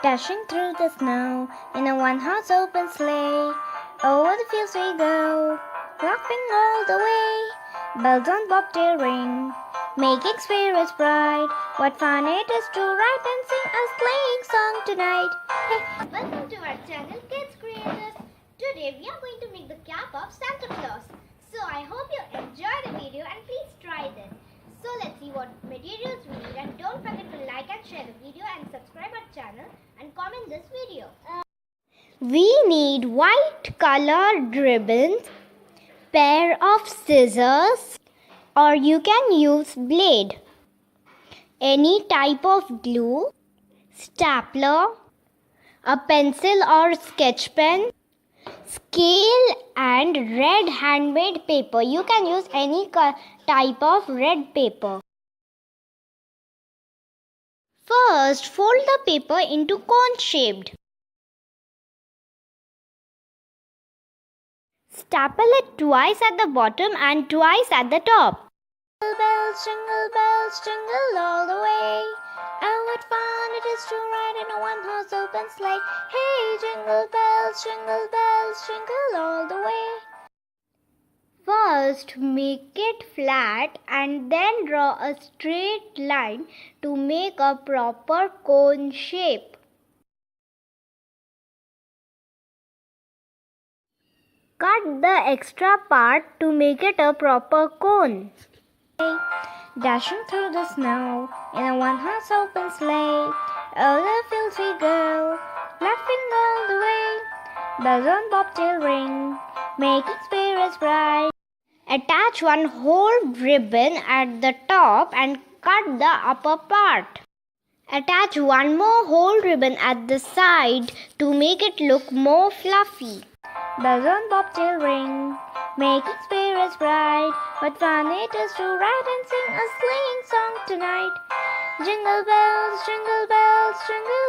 Dashing through the snow in a one-horse open sleigh. Over the fields we go, laughing all the way. Bells on bobtail ring, making spirits bright. What fun it is to ride and sing a sleighing song tonight. Hey, welcome to our channel Kids Creators. Today we are going to make the cap of Santa Claus. So I hope you enjoy the video and please try this. So let's see what materials we need, and don't forget to like and share the video and subscribe our channel and comment this video. We need white colored ribbons, pair of scissors, or you can use blade, any type of glue, stapler, a pencil or sketch pen, scale and red handmade paper. You can use any type of red paper. First, fold the paper into cone shaped. Staple it twice at the bottom and twice at the top. Jingle bells, jingle all the way. Oh, what fun it is to ride in a one-horse open sleigh. Hey, jingle bells, jingle all the way. First, make it flat and then draw a straight line to make a proper cone shape. Cut the extra part to make it a proper cone. Dashing through the snow in a one-horse open sleigh. Over the fields we go, laughing all the way. Bells on bobtail ring, making spirits bright. Attach one whole ribbon at the top and cut the upper part. Attach one more whole ribbon at the side to make it look more fluffy. Bells on bobtail ring, making spirits bright. What fun it is to ride and sing a sleighing song tonight. Jingle bells, jingle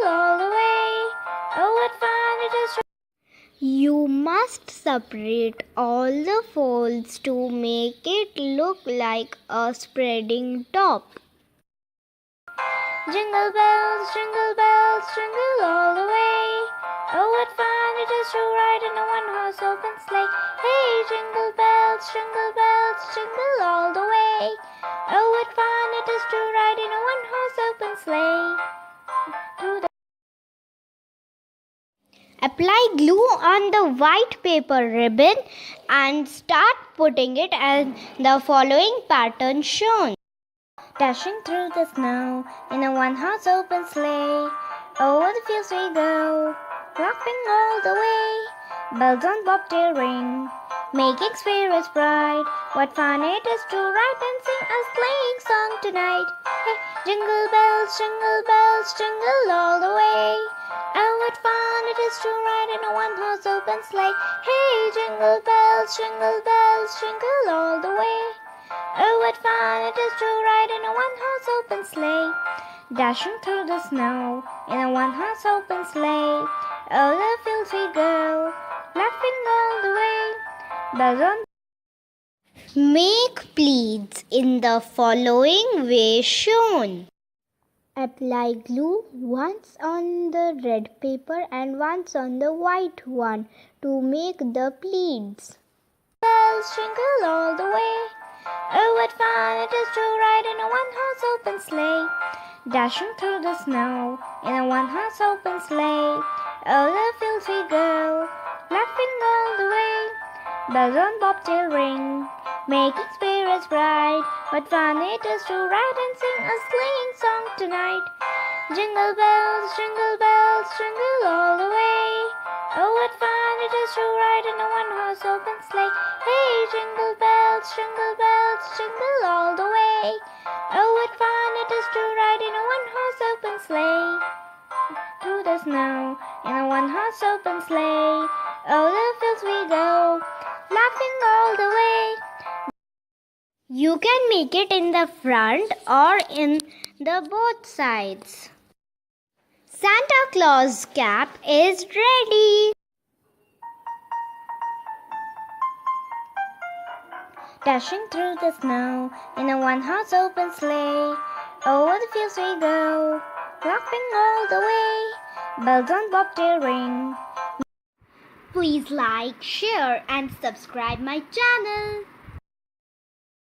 all the way. Oh, what fun it is to... You must separate all the folds to make it look like a spreading top. Jingle bells, jingle all the way. Oh, what fun it is to ride in a one-horse open sleigh. Hey, jingle bells, jingle all the way. Oh, what fun it is to ride in a one-horse open sleigh. Apply glue on the white paper ribbon and start putting it in the following pattern shown. Dashing through the snow in a one-horse open sleigh. Over the fields we go, laughing all the way. Bells on bobtail ring, making spirits bright. What fun it is to ride and sing a sleighing song tonight. Hey, jingle bells, jingle all the way. Oh, what fun it is to ride in a one-horse open sleigh. Hey, jingle bells, jingle all the way. Oh, what fun it is to ride in a one-horse open sleigh. Dashing through the snow in a one-horse open sleigh. Over the fields we go, laughing all the way. Bells on... Make pleats in the following way shown. Apply glue once on the red paper and once on the white one to make the pleats. Bells jingle all the way. Oh, what fun it is to ride in a one-horse open sleigh. Dashing through the snow in a one-horse open sleigh. Over the fields we go, laughing all the way. Bells on bobtail ring, making spirits bright. What fun it is to ride and sing a sleighing song tonight. Jingle bells, jingle all the way. Oh, what fun it is to ride in a one-horse open sleigh. Hey, jingle bells, jingle all the way. Oh, what fun it is to ride in a one-horse open sleigh. Through the snow in a one-horse open sleigh. Over the fields we go, laughing all the way. You can make it in the front or in the both sides. Santa Claus cap is ready. Dashing through the snow in a one-horse open sleigh. Over the fields we go, laughing all the way. bells on bobtail ring. Please like, share and subscribe my channel.